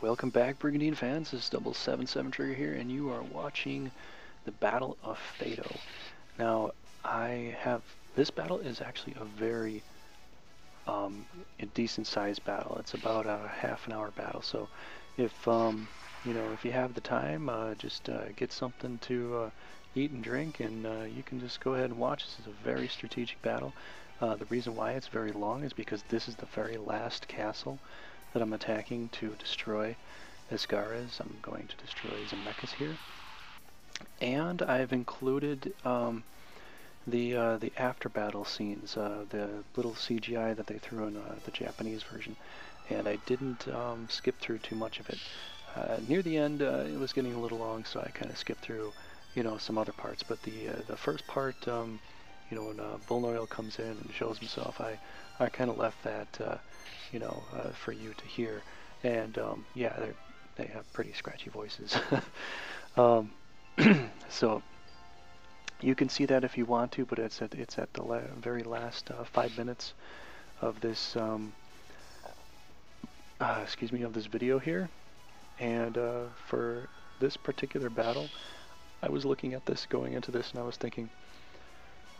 Welcome back, Brigandine fans. This is 777 Trigger here, and you are watching the Battle of Fado. Now, this battle is actually a very a decent-sized battle. It's about a half an hour battle. So, if you have the time, just get something to eat and drink, and you can just go ahead and watch. This is a very strategic battle. The reason why it's very long is because this is the very last castle that I'm attacking to destroy Asgaras. I'm going to destroy Zemeckis here. And I've included the after battle scenes, the little CGI that they threw in the Japanese version. And I didn't skip through too much of it. Near the end, it was getting a little long, so I kind of skipped through, some other parts. But the first part, when Bull Noil comes in and shows himself, I kind of left that, for you to hear. And yeah, they have pretty scratchy voices. So you can see that if you want to, but it's at the very last 5 minutes of this, of this video here. And for this particular battle, I was looking at this going into this, and I was thinking,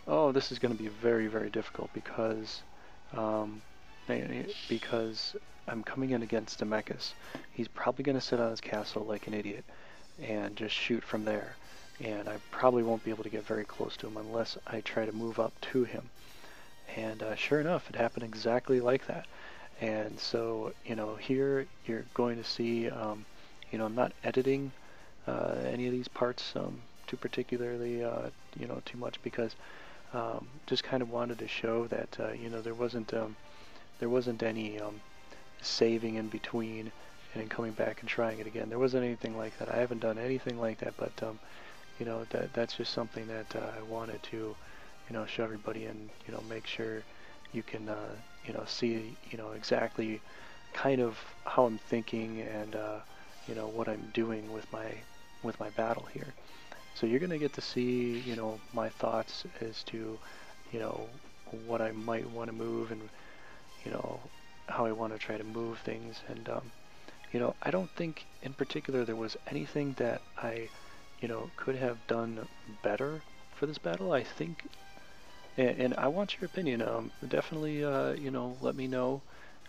oh, this is going to be very, very difficult because I'm coming in against Zemeckis. He's probably going to sit on his castle like an idiot and just shoot from there. And I probably won't be able to get very close to him unless I try to move up to him. And sure enough, it happened exactly like that. And so, here you're going to see, I'm not editing any of these parts too particularly, too much, because just kind of wanted to show that, there wasn't any saving in between and then coming back and trying it again. There wasn't anything like that. I haven't done anything like that, but that's just something that I wanted to, show everybody, and make sure you can, see, exactly kind of how I'm thinking and what I'm doing with my battle here. So you're gonna get to see, my thoughts as to, what I might want to move, and how I want to try to move things. And I don't think in particular there was anything that I could have done better for this battle. I think, and I want your opinion. Definitely, let me know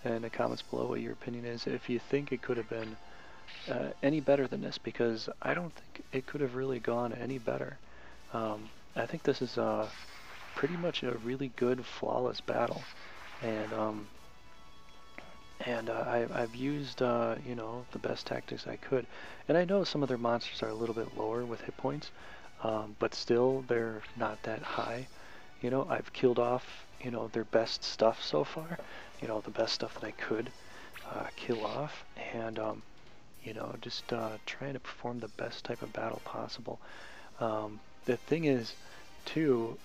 in the comments below what your opinion is, if you think it could have been any better than this, because I don't think it could have really gone any better. I think this is pretty much a really good, flawless battle, and I've used the best tactics I could. And I know some of their monsters are a little bit lower with hit points, but still they're not that high. I've killed off their best stuff so far, the best stuff that I could kill off, and just trying to perform the best type of battle possible. The thing is, too,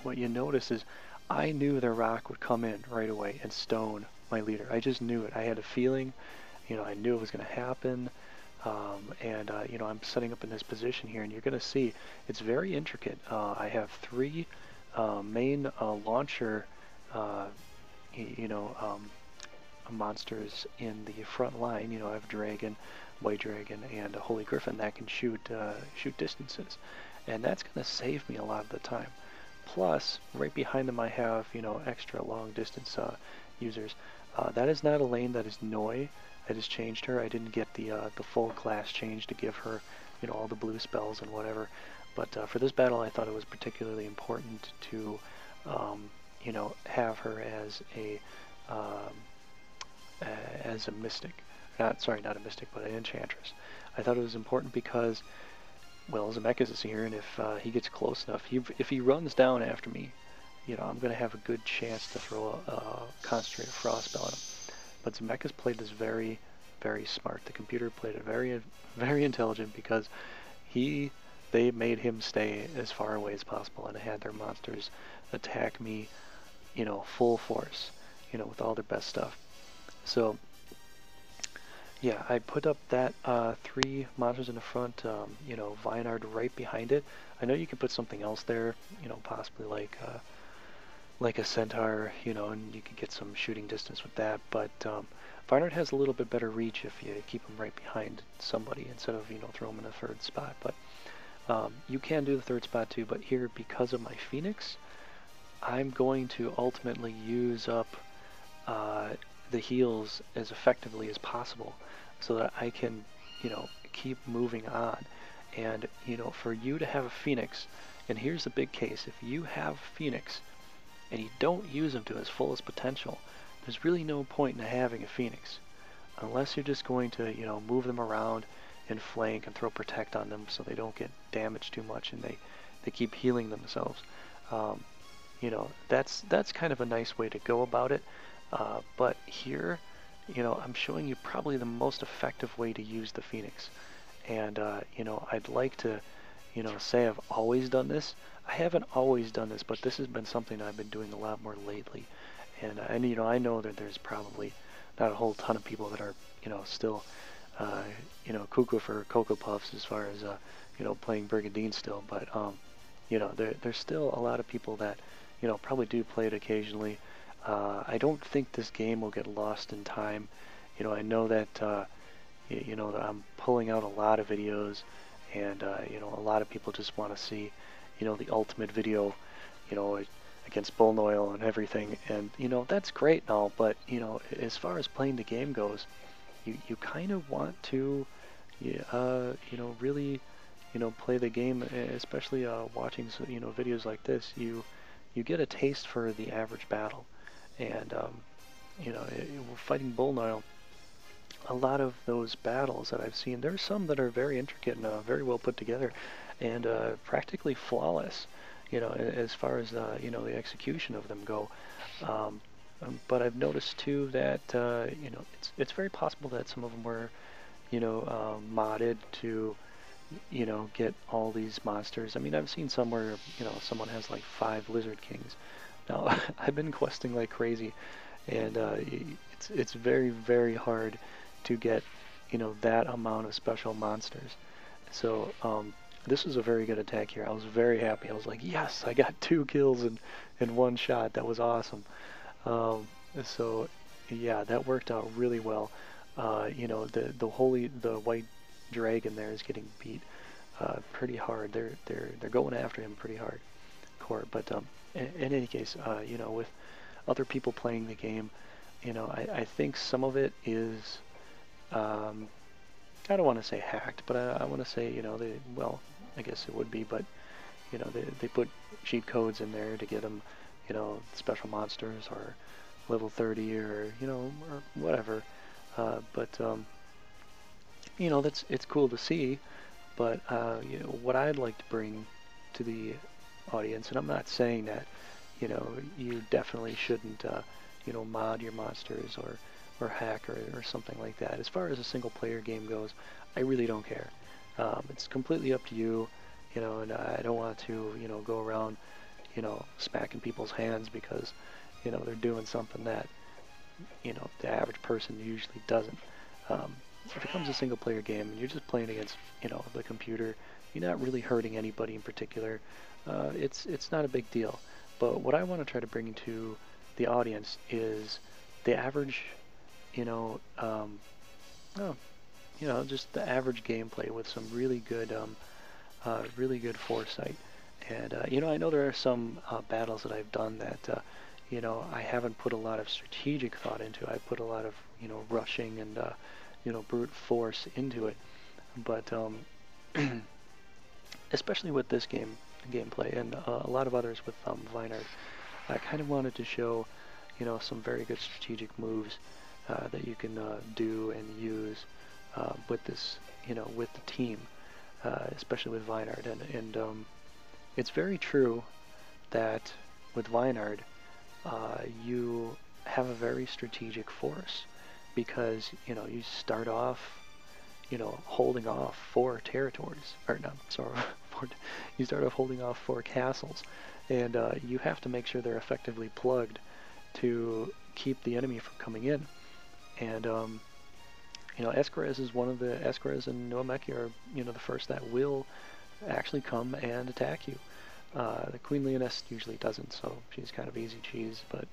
what you notice is I knew their rock would come in right away and stone my leader. I just knew it. I had a feeling, I knew it was going to happen. And I'm setting up in this position here, and you're going to see it's very intricate. I have three main launcher, monsters in the front line. I have Dragon, White Dragon, and a Holy Griffin that can shoot distances, and that's going to save me a lot of the time. Plus, right behind them I have extra long distance users. That is not a lane, that is Noi. I just changed her. I didn't get the full class change to give her all the blue spells and whatever. But for this battle, I thought it was particularly important to have her as a mystic. Not a mystic, but an enchantress. I thought it was important because, well, Zemeckis is here, and if he gets close enough, if he runs down after me, I'm going to have a good chance to throw a concentrated frost spell at him. But Zemeckis played this very, very smart. The computer played it very, very intelligent, because they made him stay as far away as possible, and had their monsters attack me, full force, with all their best stuff. So, yeah, I put up that three monsters in the front, Vinard right behind it. I know you could put something else there, possibly like, like a centaur, you know, and you can get some shooting distance with that. But Vinard has a little bit better reach if you keep him right behind somebody instead of, you know, throw him in a third spot. But you can do the third spot too, but here, because of my Phoenix, I'm going to ultimately use up the heals as effectively as possible so that I can, you know, keep moving on. And, you know, for you to have a Phoenix, and here's the big case, if you have Phoenix and you don't use him to his fullest potential, there's really no point in having a Phoenix. Unless you're just going to, you know, move them around and flank and throw protect on them so they don't get damaged too much and they keep healing themselves. You know, that's kind of a nice way to go about it. But here, you know, I'm showing you probably the most effective way to use the Phoenix. And, you know, I'd like to, you know, say I've always done this. I haven't always done this, but this has been something I've been doing a lot more lately. And you know, I know that there's probably not a whole ton of people that are, you know, still, you know, cuckoo for Cocoa Puffs as far as, you know, playing Brigandine still. But, you know, there's still a lot of people that, you know, probably do play it occasionally. I don't think this game will get lost in time. You know, I know that, you know, that I'm pulling out a lot of videos, and, you know, a lot of people just want to see, you know, the ultimate video, you know, against Bullnoil and everything. And, you know, that's great and all, but, you know, as far as playing the game goes, you kind of want to, you know, really, you know, play the game, especially watching, you know, videos like this. You get a taste for the average battle. And, you know, fighting Bullnoil, a lot of those battles that I've seen, there's some that are very intricate and very well put together and practically flawless, you know, as far as, you know, the execution of them go. But I've noticed too that, you know, it's very possible that some of them were, you know, modded to, you know, get all these monsters. I mean, I've seen some where, you know, someone has like 5 Lizard Kings. Now, I've been questing like crazy, and it's very, very hard to get, you know, that amount of special monsters. So, this was a very good attack here. I was very happy. I was like, yes, I got 2 kills in one shot. That was awesome. So, yeah, that worked out really well. You know, the white dragon there is getting beat pretty hard. They're going after him pretty hard, core. But in any case, you know, with other people playing the game, you know, I think some of it is, I don't want to say hacked, but I want to say, you know, well, I guess it would be, but, you know, they put cheat codes in there to get them, you know, special monsters or level 30 or, you know, or whatever. But you know, it's cool to see. But you know, what I'd like to bring to the audience, and I'm not saying that, you know, you definitely shouldn't, you know, mod your monsters or hack or something like that. As far as a single player game goes, I really don't care. It's completely up to you, you know, and I don't want to, you know, go around, you know, smacking people's hands because, you know, they're doing something that, you know, the average person usually doesn't. If it becomes a single player game and you're just playing against, you know, the computer, you're not really hurting anybody in particular. It's not a big deal. But what I want to try to bring to the audience is the average, you know, oh, you know, just the average gameplay with some really good foresight. And you know, I know there are some battles that I've done that you know, I haven't put a lot of strategic thought into. I put a lot of, you know, rushing and you know, brute force into it. But especially with this gameplay and a lot of others with Vinard, I kind of wanted to show, you know, some very good strategic moves that you can do and use with this, you know, with the team, especially with Vinard. And it's very true that with Vinard, you have a very strategic force because, you know, you start off, you know, holding off 4 territories, or no, sorry, you start off holding off 4 castles, and you have to make sure they're effectively plugged to keep the enemy from coming in. And you know, Escarez is one of the, Escarez and Noameki are, you know, the first that will actually come and attack you. The Queen Leoness usually doesn't, so she's kind of easy cheese, but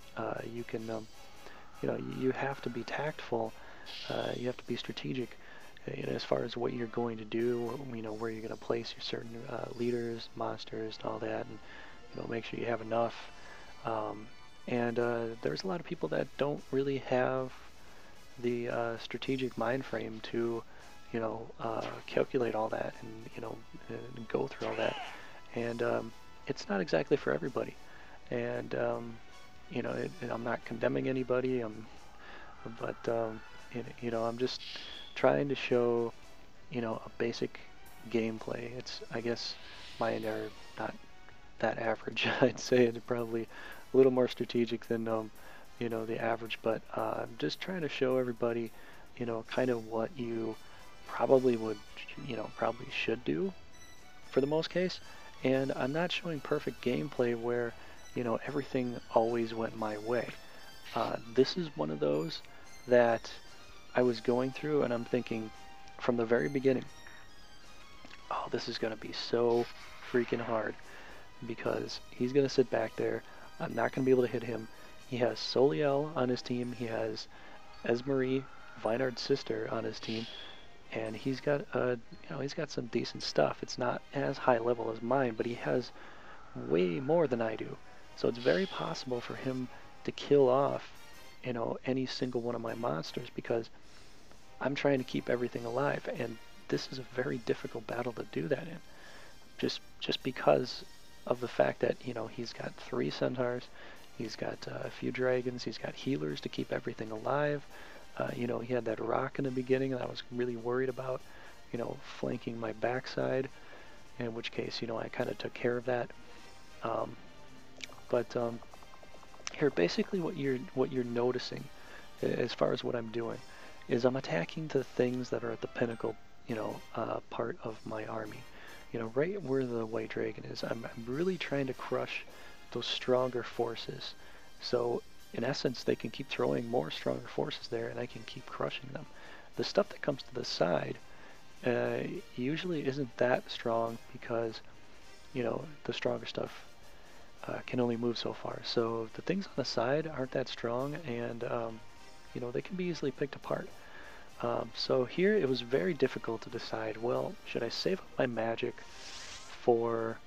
you can, you know, you have to be tactful, you have to be strategic you know, as far as what you're going to do, you know, where you're going to place your certain leaders, monsters, and all that, and, you know, make sure you have enough. And there's a lot of people that don't really have the strategic mind frame to, you know, calculate all that and, you know, and go through all that. And it's not exactly for everybody. And, you know, and I'm not condemning anybody, but, you know, I'm just trying to show, you know, a basic gameplay. It's, I guess, mine are not that average. I'd say it's probably a little more strategic than, you know, the average, but I'm just trying to show everybody, you know, kind of what you probably would, you know, probably should do for the most case. And I'm not showing perfect gameplay where, you know, everything always went my way. This is one of those that I was going through and I'm thinking from the very beginning, oh, this is going to be so freaking hard because he's going to sit back there. I'm not going to be able to hit him. He has Soliel on his team. He has Esmerie, Vinard's sister, on his team, and he's got you know, he's got some decent stuff. It's not as high level as mine, but he has way more than I do. So it's very possible for him to kill off, you know, any single one of my monsters because I'm trying to keep everything alive, and this is a very difficult battle to do that in. Just because of the fact that, you know, he's got 3 centaurs, he's got a few dragons, he's got healers to keep everything alive. You know, he had that rock in the beginning that I was really worried about, you know, flanking my backside, in which case, you know, I kind of took care of that. But here, basically what you're noticing, as far as what I'm doing, is I'm attacking the things that are at the pinnacle, you know, part of my army. You know, right where the white dragon is, I'm really trying to crush those stronger forces. So, in essence, they can keep throwing more stronger forces there, and I can keep crushing them. The stuff that comes to the side usually isn't that strong because, you know, the stronger stuff can only move so far. So the things on the side aren't that strong, and you know, they can be easily picked apart. So here it was very difficult to decide, well, should I save up my magic for,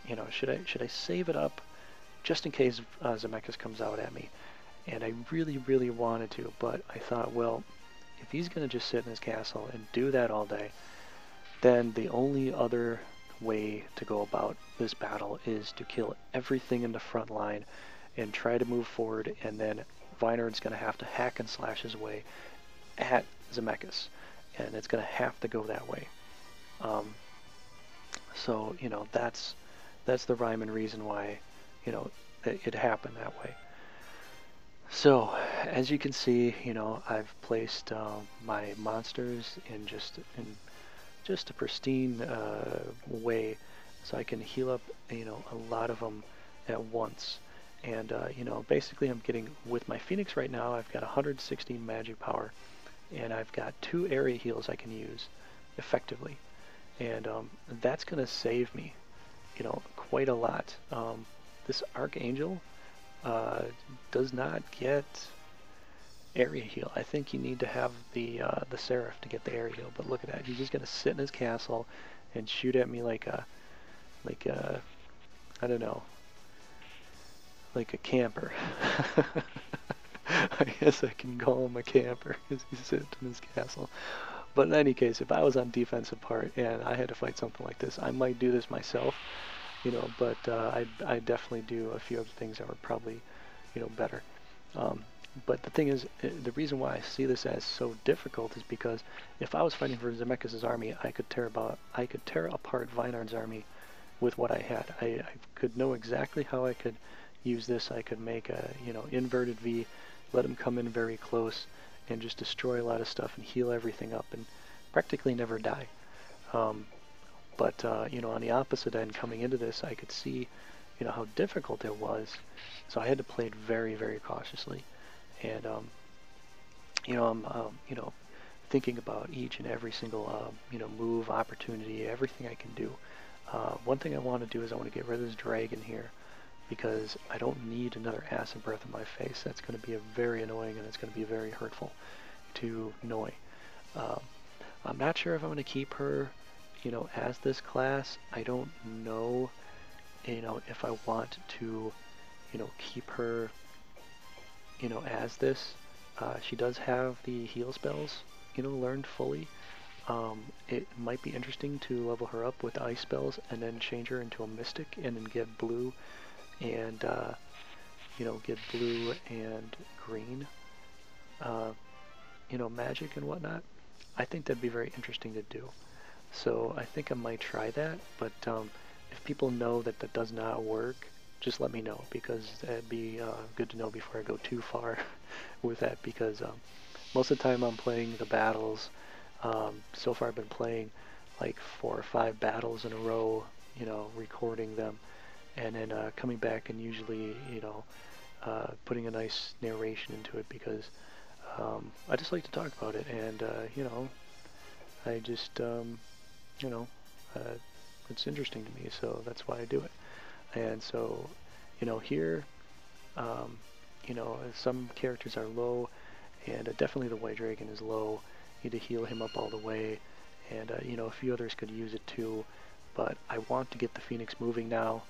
you know, should I save it up just in case Zemeckis comes out at me? And I really, really wanted to, but I thought, well, if he's going to just sit in his castle and do that all day, then the only other way to go about this battle is to kill everything in the front line and try to move forward, and then Vinard's going to have to hack and slash his way at Zemeckis, and it's going to have to go that way. So, you know, that's the rhyme and reason why, you know, it happened that way. So, as you can see, you know, I've placed my monsters in just a pristine way, so I can heal up, you know, a lot of them at once. And, you know, basically I'm getting, with my Phoenix right now, I've got 160 magic power, and I've got 2 area heals I can use effectively. And that's going to save me, you know, quite a lot. This Archangel does not get area heal. I think you need to have the Seraph to get the area heal, but look at that. He's just going to sit in his castle and shoot at me like a, I don't know, like a camper. I guess I can call him a camper because he's sitting in his castle. But in any case, if I was on defensive part and I had to fight something like this, I might do this myself, you know, but I definitely do a few other things that were probably, you know, better. But the thing is, the reason why I see this as so difficult is because if I was fighting for Zemeckis' army, I could tear apart Vinard's army with what I had. I could know exactly how I could use this. I could make a, you know, inverted V, let him come in very close, and just destroy a lot of stuff and heal everything up and practically never die. But you know, on the opposite end, coming into this, I could see, you know, how difficult it was. So I had to play it very, very cautiously. And you know, I'm you know, thinking about each and every single you know, move, opportunity, everything I can do. One thing I want to do is I want to get rid of this dragon here because I don't need another acid breath in my face. That's going to be very annoying and it's going to be very hurtful to Noi. Um, I'm not sure if I'm going to keep her, as this class. I don't know, if I want to, keep her, as this. She does have the heal spells, learned fully. It might be interesting to level her up with ice spells and then change her into a mystic and then get blue and, get blue and green, magic and whatnot. I think that'd be very interesting to do. So I think I might try that, but if people know that that does not work, just let me know, because that'd be good to know before I go too far with that, because most of the time I'm playing the battles. So far I've been playing like 4 or 5 battles in a row, recording them, and then coming back and usually, putting a nice narration into it, because I just like to talk about it, and, I just, it's interesting to me, so that's why I do it. And so, here, some characters are low, and definitely the White Dragon is low. Need to heal him up all the way, and, a few others could use it too, but I want to get the Phoenix moving now,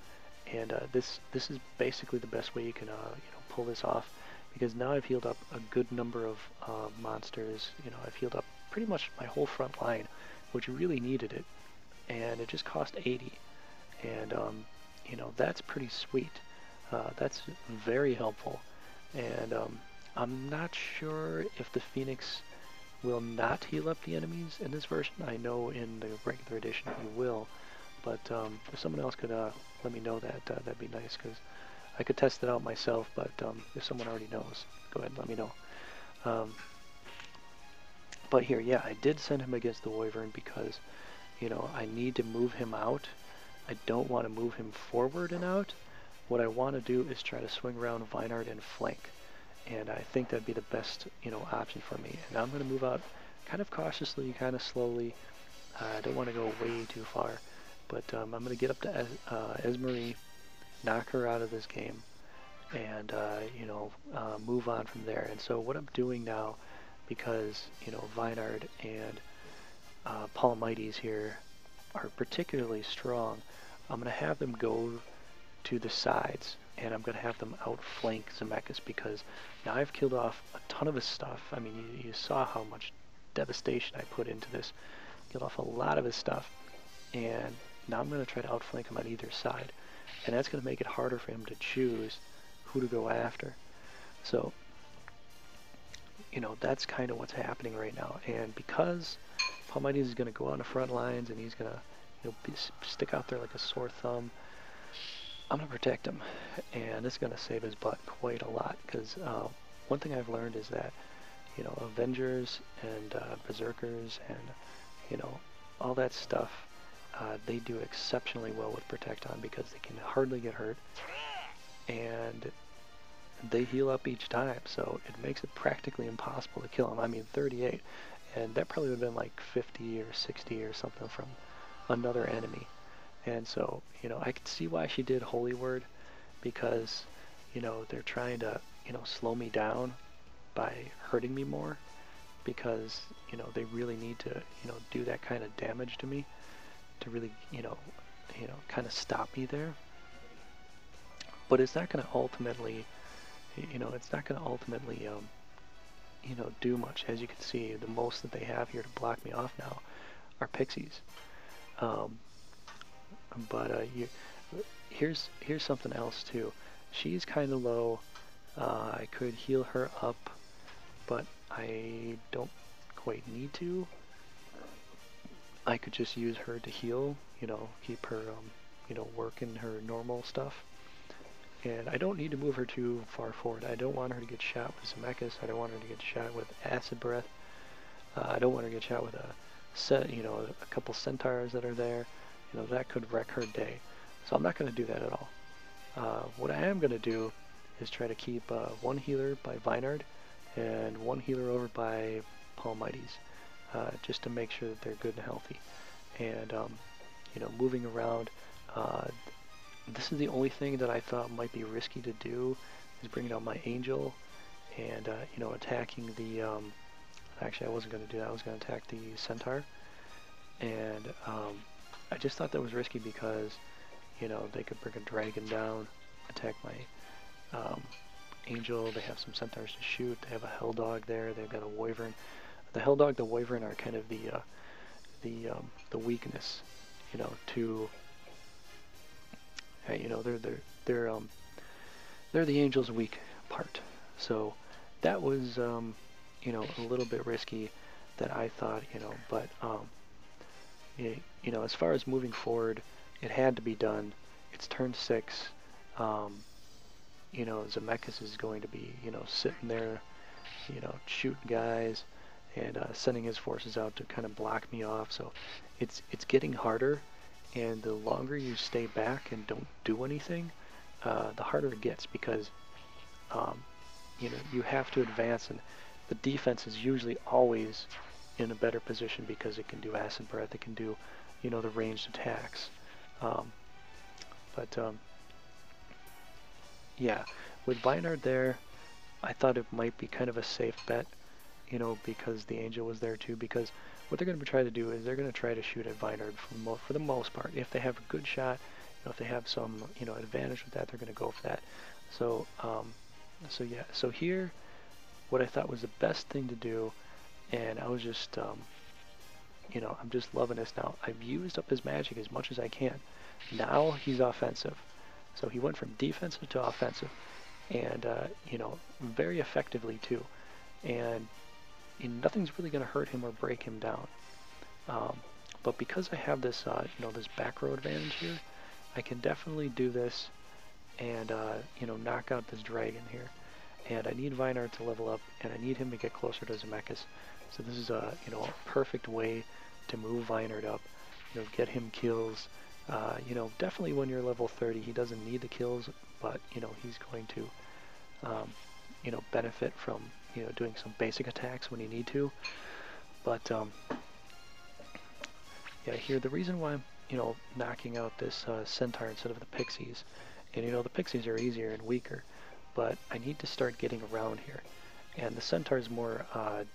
and this is basically the best way you can, pull this off, because now I've healed up a good number of monsters. I've healed up pretty much my whole front line, which really needed it, and it just cost 80, and that's pretty sweet. That's very helpful, and I'm not sure if the Phoenix will not heal up the enemies in this version. I know in the regular edition he will, but if someone else could let me know that, that'd be nice, because I could test it out myself, but if someone already knows, go ahead and let me know. But here, yeah, I did send him against the Wyvern because, I need to move him out. I don't want to move him forward and out. What I want to do is try to swing around Vinard and flank. And I think that'd be the best, option for me. And I'm going to move out kind of cautiously, kind of slowly. I don't want to go way too far. But I'm going to get up to Esmery, knock her out of this game, and, move on from there. And so what I'm doing now, because, Vinard and Palomides here are particularly strong, I'm going to have them go to the sides, and I'm going to have them outflank Zemeckis, because now I've killed off a ton of his stuff. I mean, you saw how much devastation I put into this. Killed off a lot of his stuff, and now I'm going to try to outflank him on either side, and that's going to make it harder for him to choose who to go after. So, that's kind of what's happening right now, and because Palomides is going to go on the front lines, and he's going to stick out there like a sore thumb, I'm going to protect him, and it's going to save his butt quite a lot, because one thing I've learned is that, Avengers and Berserkers and, all that stuff, they do exceptionally well with Protect On, because they can hardly get hurt, and they heal up each time, so it makes it practically impossible to kill him. I mean, 38, and that probably would have been like 50 or 60 or something from another enemy. And so, I could see why she did Holy Word, because, they're trying to, slow me down by hurting me more, because, they really need to, do that kind of damage to me to really, kind of stop me there. But it's not going to ultimately, do much. As you can see, the most that they have here to block me off now are pixies. But here's something else too. She's kind of low. I could heal her up, but I don't quite need to. I could just use her to heal, keep her, working her normal stuff. And I don't need to move her too far forward. I don't want her to get shot with Zemeckis. I don't want her to get shot with Acid Breath. I don't want her to get shot with a couple centaurs that are there. That could wreck her day. So I'm not going to do that at all. What I am going to do is try to keep one healer by Vinard and one healer over by Palomides, just to make sure that they're good and healthy. And, you know, moving around. Uh, this is the only thing that I thought might be risky to do, is bringing out my angel and you know, attacking the. Actually, I wasn't going to do that. I was going to attack the centaur, and I just thought that was risky because, you know, they could bring a dragon down, attack my angel. They have some centaurs to shoot. They have a hell dog there. They've got a wyvern. The hell dog, the wyvern are kind of the weakness, you know, to you know, they're the angel's weak part. So that was you know, a little bit risky that I thought, you know, but you know, as far as moving forward, it had to be done. It's turn 6. You know, Zemeckis is going to be, you know, sitting there, you know, shooting guys and sending his forces out to kind of block me off. So it's getting harder, and the longer you stay back and don't do anything, the harder it gets, because you know, you have to advance, and the defense is usually always in a better position because it can do acid breath, it can do, you know, the ranged attacks. But yeah, with Vinard there, I thought it might be kind of a safe bet, you know, because the angel was there too. Because what they're going to try to do is they're going to try to shoot at Vinard for the most part. If they have a good shot, you know, if they have some, you know, advantage with that, they're going to go for that. So so yeah, so here, what I thought was the best thing to do, and I was just you know, I'm just loving this now. I've used up his magic as much as I can. Now he's offensive. So he went from defensive to offensive, and you know, very effectively too. And nothing's really going to hurt him or break him down. But because I have this, you know, this back row advantage here, I can definitely do this and you know, knock out this dragon here. And I need Vinard to level up, and I need him to get closer to Zemeckis. So this is a, you know, a perfect way to move Vinard up, you know, get him kills. You know, definitely when you're level 30, he doesn't need the kills, but, you know, he's going to, you know, benefit from, you know, doing some basic attacks when you need to. But, yeah, here, the reason why I'm, you know, knocking out this centaur instead of the pixies, and, you know, the pixies are easier and weaker, but I need to start getting around here. And the centaur is more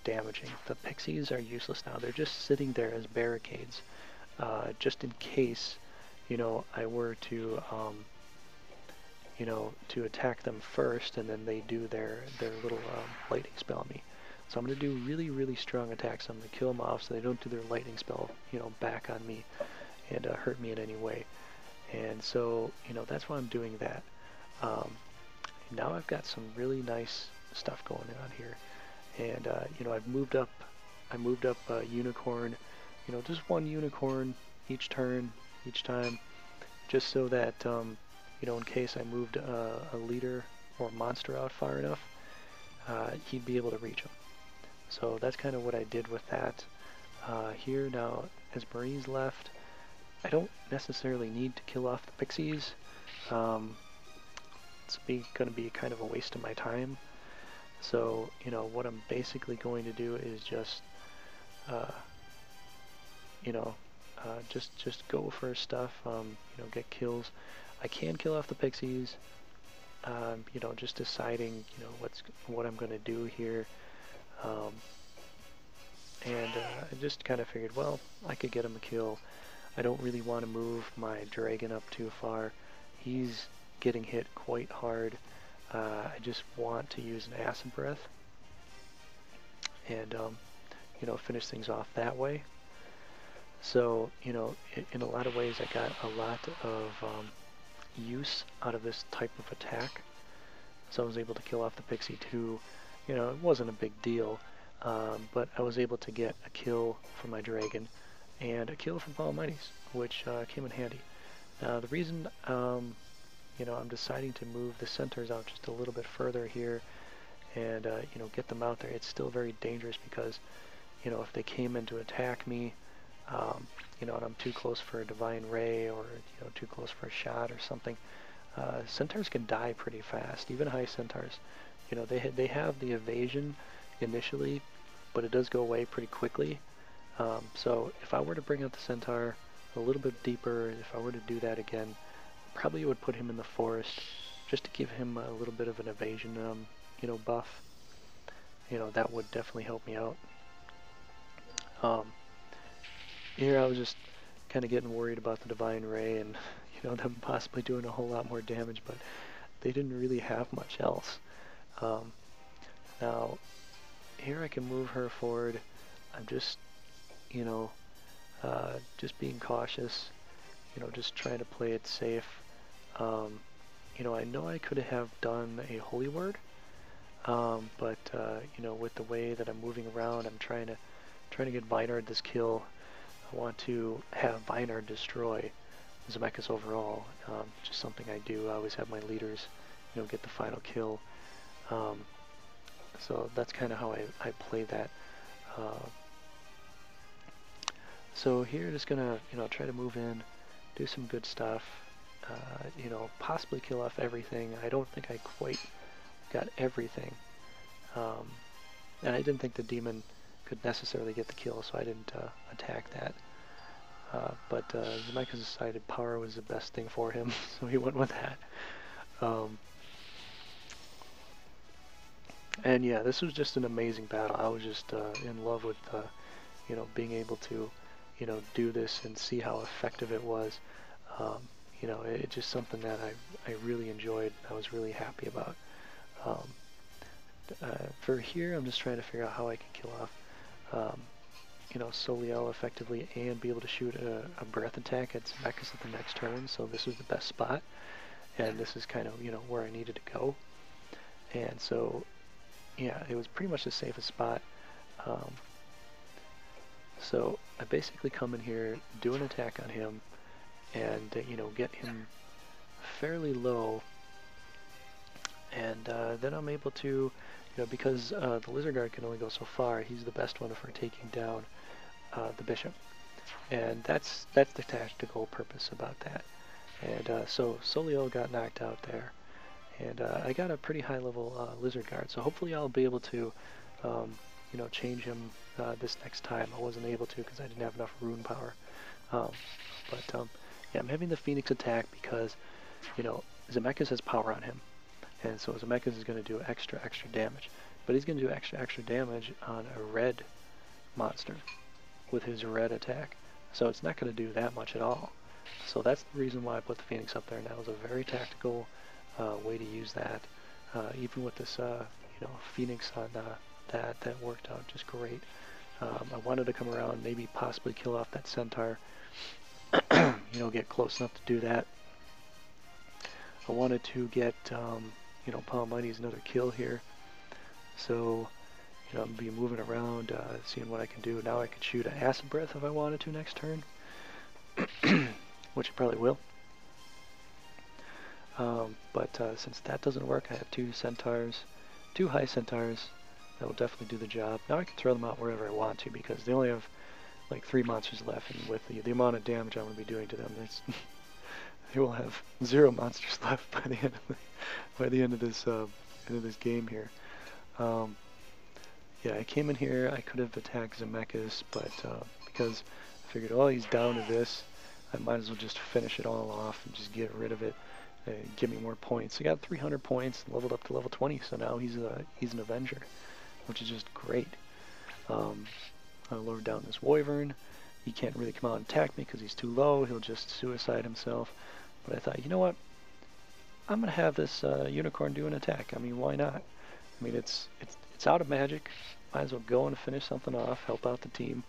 damaging. The pixies are useless now. They're just sitting there as barricades, just in case, you know, I were to, you know, to attack them first, and then they do their little lightning spell on me. So I'm going to do really, really strong attacks. I'm going to kill them off so they don't do their lightning spell, you know, back on me and hurt me in any way. And so, you know, that's why I'm doing that. Now I've got some really nice stuff going on here, and you know, I moved up unicorn, you know, just one unicorn each turn, each time, just so that you know, in case I moved a leader or monster out far enough, he'd be able to reach him. So that's kind of what I did with that. Here now, as Marie's left, I don't necessarily need to kill off the pixies. It's going to be kind of a waste of my time. So, you know, what I'm basically going to do is just, you know, just go for stuff, you know, get kills. I can kill off the pixies, you know, just deciding, you know, what I'm going to do here. And I just kind of figured, well, I could get him a kill. I don't really want to move my dragon up too far. He's getting hit quite hard. I just want to use an acid breath and you know, finish things off that way. So, you know, in a lot of ways I got a lot of use out of this type of attack. So I was able to kill off the pixie too. You know, it wasn't a big deal, but I was able to get a kill for my dragon and a kill from Almighty's, which came in handy. The reason you know, I'm deciding to move the centaurs out just a little bit further here and, you know, get them out there. It's still very dangerous because, you know, if they came in to attack me, you know, and I'm too close for a divine ray or, you know, too close for a shot or something, centaurs can die pretty fast, even high centaurs. You know, they have the evasion initially, but it does go away pretty quickly. So if I were to bring out the centaur a little bit deeper. If I were to do that again, probably would put him in the forest just to give him a little bit of an evasion, buff. That would definitely help me out. Here I was just kind of getting worried about the Divine Ray and them possibly doing a whole lot more damage, but they didn't really have much else. Now here I can move her forward. I'm just just being cautious, just trying to play it safe. I know I could have done a Holy Word, but with the way that I'm moving around, I'm trying to get Vinard this kill. I want to have Vinard destroy Zemeckis overall, just something I do. I always have my leaders, get the final kill. So that's kind of how I play that. So here, just gonna try to move in, do some good stuff. Possibly kill off everything. I don't think I quite got everything, and I didn't think the demon could necessarily get the kill, so I didn't attack that. But Zemeckis decided power was the best thing for him, so he went with that. And yeah, this was just an amazing battle. I was just in love with being able to do this and see how effective it was. It's just something that I really enjoyed. I was really happy about. For here, I'm just trying to figure out how I can kill off Soliel effectively and be able to shoot a breath attack at Zemeckis at the next turn. So this was the best spot, and this is kind of where I needed to go. And so yeah, it was pretty much the safest spot. So I basically come in here, do an attack on him, and get him fairly low, and then I'm able to, because the Lizard Guard can only go so far, he's the best one for taking down the Bishop, and that's the tactical purpose about that. And so Soliel got knocked out there, and I got a pretty high level Lizard Guard, so hopefully I'll be able to change him this next time. I wasn't able to because I didn't have enough rune power. Yeah, I'm having the Phoenix attack because, Zemeckis has power on him. And so Zemeckis is going to do extra damage. But he's going to do extra damage on a red monster with his red attack. So it's not going to do that much at all. So that's the reason why I put the Phoenix up there. And that was a very tactical way to use that. Even with this, Phoenix on that worked out just great. I wanted to come around, maybe possibly kill off that Centaur. Get close enough to do that. I wanted to get, Palmighty's another kill here. So, I'm going to be moving around, seeing what I can do. Now I could shoot an Acid Breath if I wanted to next turn, which I probably will. But since that doesn't work, I have two high Centaurs. That will definitely do the job. Now I can throw them out wherever I want to because they only have like 3 monsters left, and with the amount of damage I'm going to be doing to them, they will have 0 monsters left by the end of this game here. Yeah, I came in here. I could have attacked Zemeckis, but because I figured, oh, he's down to this, I might as well just finish it all off and just get rid of it and give me more points. He got 300 points, leveled up to level 20, so now he's an Avenger, which is just great. I lowered down this Wyvern. He can't really come out and attack me because he's too low. He'll just suicide himself. But I thought, you know what? I'm gonna have this Unicorn do an attack. I mean, why not? I mean, it's out of magic. Might as well go and finish something off, help out the team,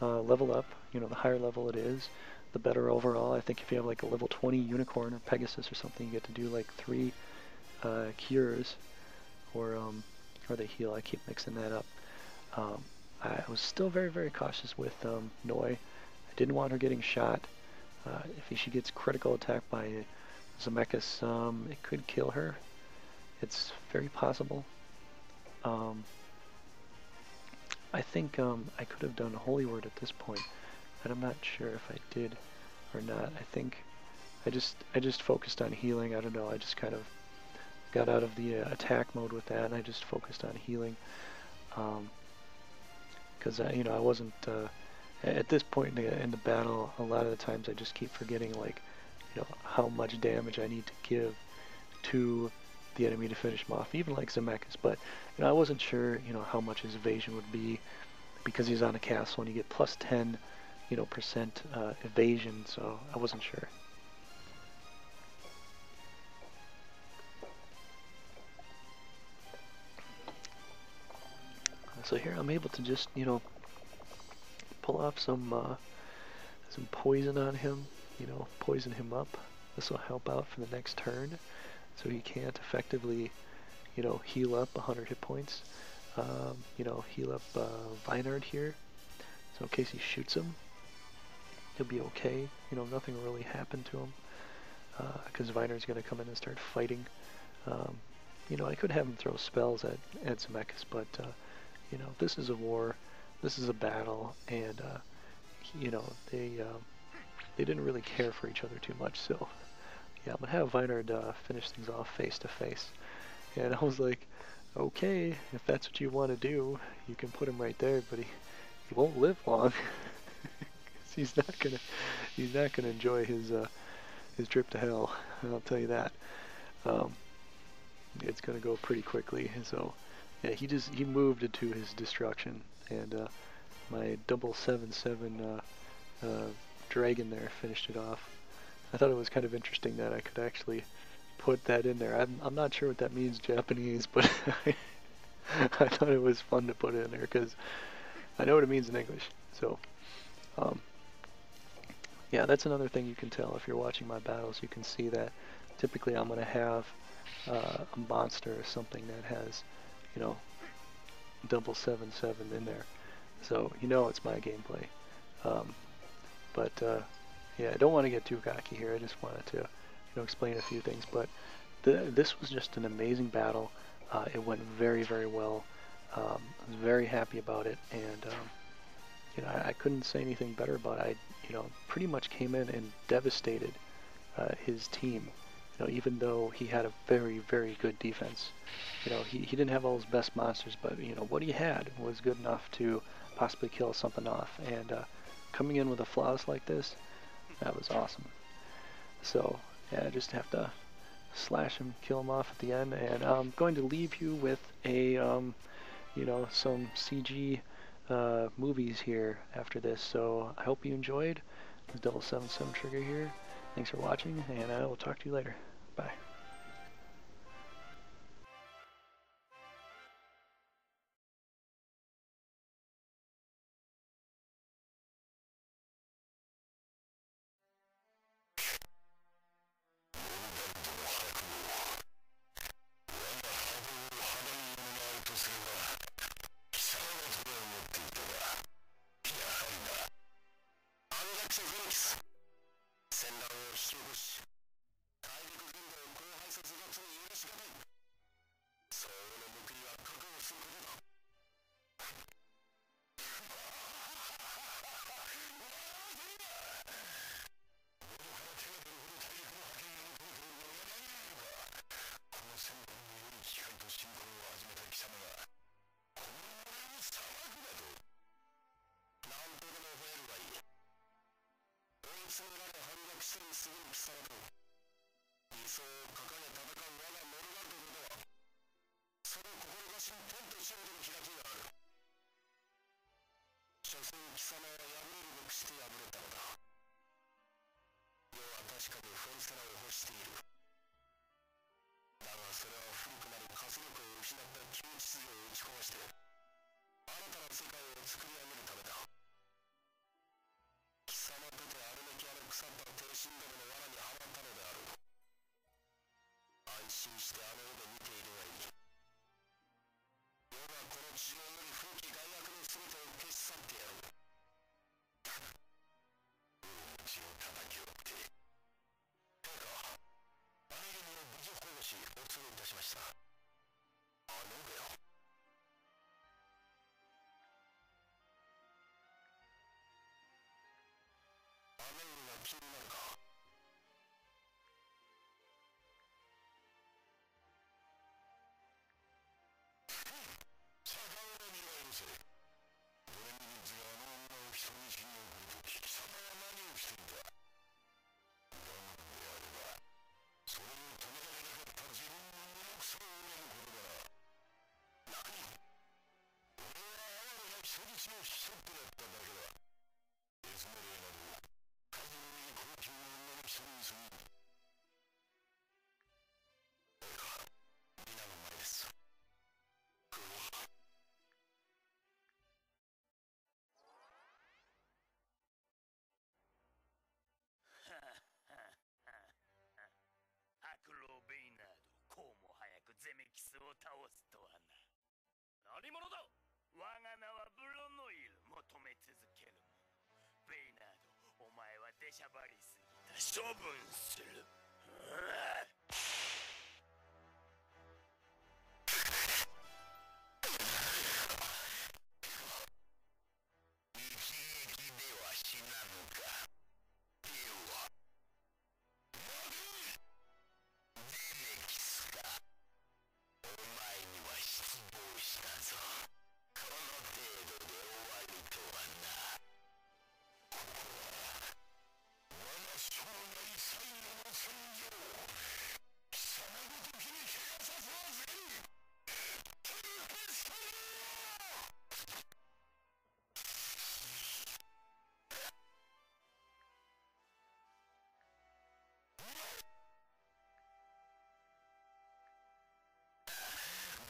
level up. The higher level it is, the better overall. I think if you have like a level 20 Unicorn or Pegasus or something, you get to do like 3 cures, or they heal. I keep mixing that up. I was still very, very cautious with Noi. I didn't want her getting shot. If she gets critical attack by Zemeckis, it could kill her. It's very possible. I think I could have done a Holy Word at this point, and I'm not sure if I did or not. I think I just focused on healing. I don't know. I just kind of got out of the attack mode with that, and I just focused on healing. Because I wasn't At this point in the battle, a lot of the times I just keep forgetting, like, how much damage I need to give to the enemy to finish him off, even like Zemeckis. But I wasn't sure, how much his evasion would be because he's on a castle and you get plus 10, percent evasion. So I wasn't sure. So here I'm able to just, pull off some poison on him, poison him up. This will help out for the next turn, so he can't effectively, heal up 100 hit points. Heal up Vinard here, so in case he shoots him, he'll be okay. Nothing will really happen to him, because Vinard's going to come in and start fighting. I could have him throw spells at Zemeckis, but, this is a war, this is a battle, and, they didn't really care for each other too much, so yeah, I'm gonna have Vinard finish things off face to face. And I was like, okay, if that's what you want to do, you can put him right there, but he won't live long. he's not gonna enjoy his trip to hell. I'll tell you that. It's gonna go pretty quickly. So yeah, he moved into his destruction, and my 777 dragon there finished it off. I thought it was kind of interesting that I could actually put that in there. I'm not sure what that means Japanese, but I thought it was fun to put it in there because I know what it means in English. So yeah, that's another thing you can tell if you're watching my battles. You can see that typically I'm going to have a monster or something that has, 777 in there. So it's my gameplay. But yeah, I don't want to get too cocky here. I just wanted to, explain a few things. But this was just an amazing battle. It went very, very well. I was very happy about it, and I couldn't say anything better about it. I, pretty much came in and devastated his team. Even though he had a very, very good defense. He didn't have all his best monsters, but what he had was good enough to possibly kill something off. And coming in with a flouse like this, that was awesome. So yeah, I just have to slash him, kill him off at the end, and I'm going to leave you with a some CG movies here after this. So I hope you enjoyed. This 777 Trigger here. Thanks for watching, and I will talk to you later. Bye. しょってなっただけだ。デスマレーなど過剰に高級を飲みするすぎ。俺か皆の前です。白老ベイナード、こうも早くゼメキスを倒すとはな。何者だ。我が名はブロノイル。求め続けるもの。ベイナード、お前は出しゃばりすぎた。処分する。一撃では死なぬか。ではゼメキスか。お前には失望したぞ。この程度で終わりとはな。ここは我が生涯最後の戦場。貴様ごときに怪我させはせん。手受けしたる。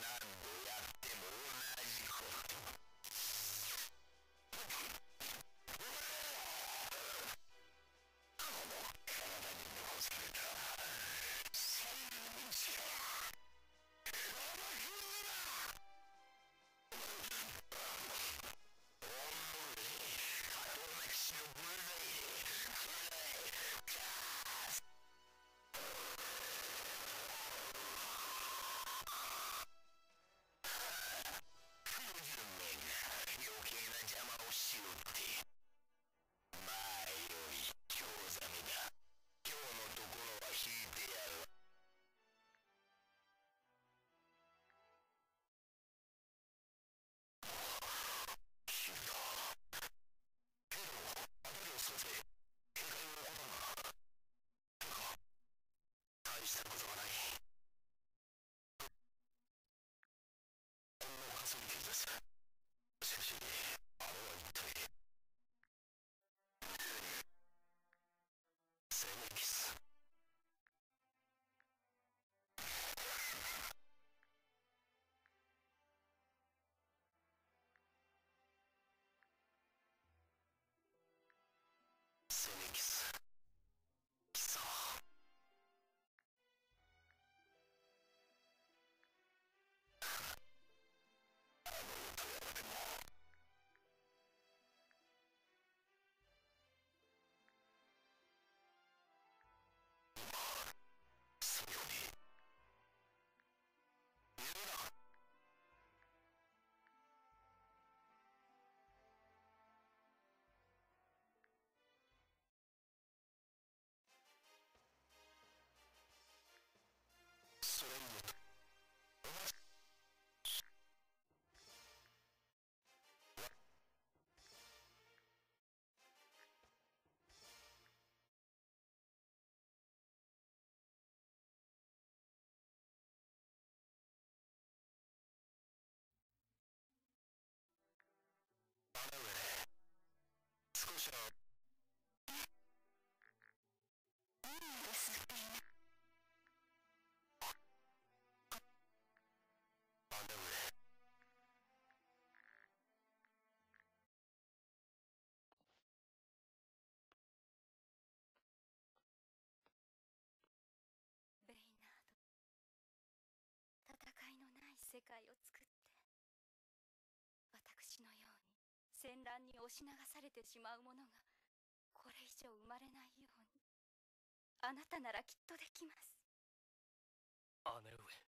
何度やっても同じこと。この体に残された最後の力。甘く言うな。おのれ、過当な騎士のブルザイでくらえ。カース。不純面が余計な邪魔をしよって。まあよい、興ざめだ。今日のところは引いてやる。キルだ。ペドロ、アベルをそうぜ。警戒を怠るな。てか、大したことはない。ほんのかすり傷です。しかし、あれは一体。ゼメキス。ゼメキス。貴様。あの世とやらでも。最後に言うな。それによって姉上、少しは。いいんです。姉上。ベイナード、戦いのない世界を作って私のように戦乱に押し流されてしまうものがこれ以上生まれないようにあなたならきっとできます。姉上。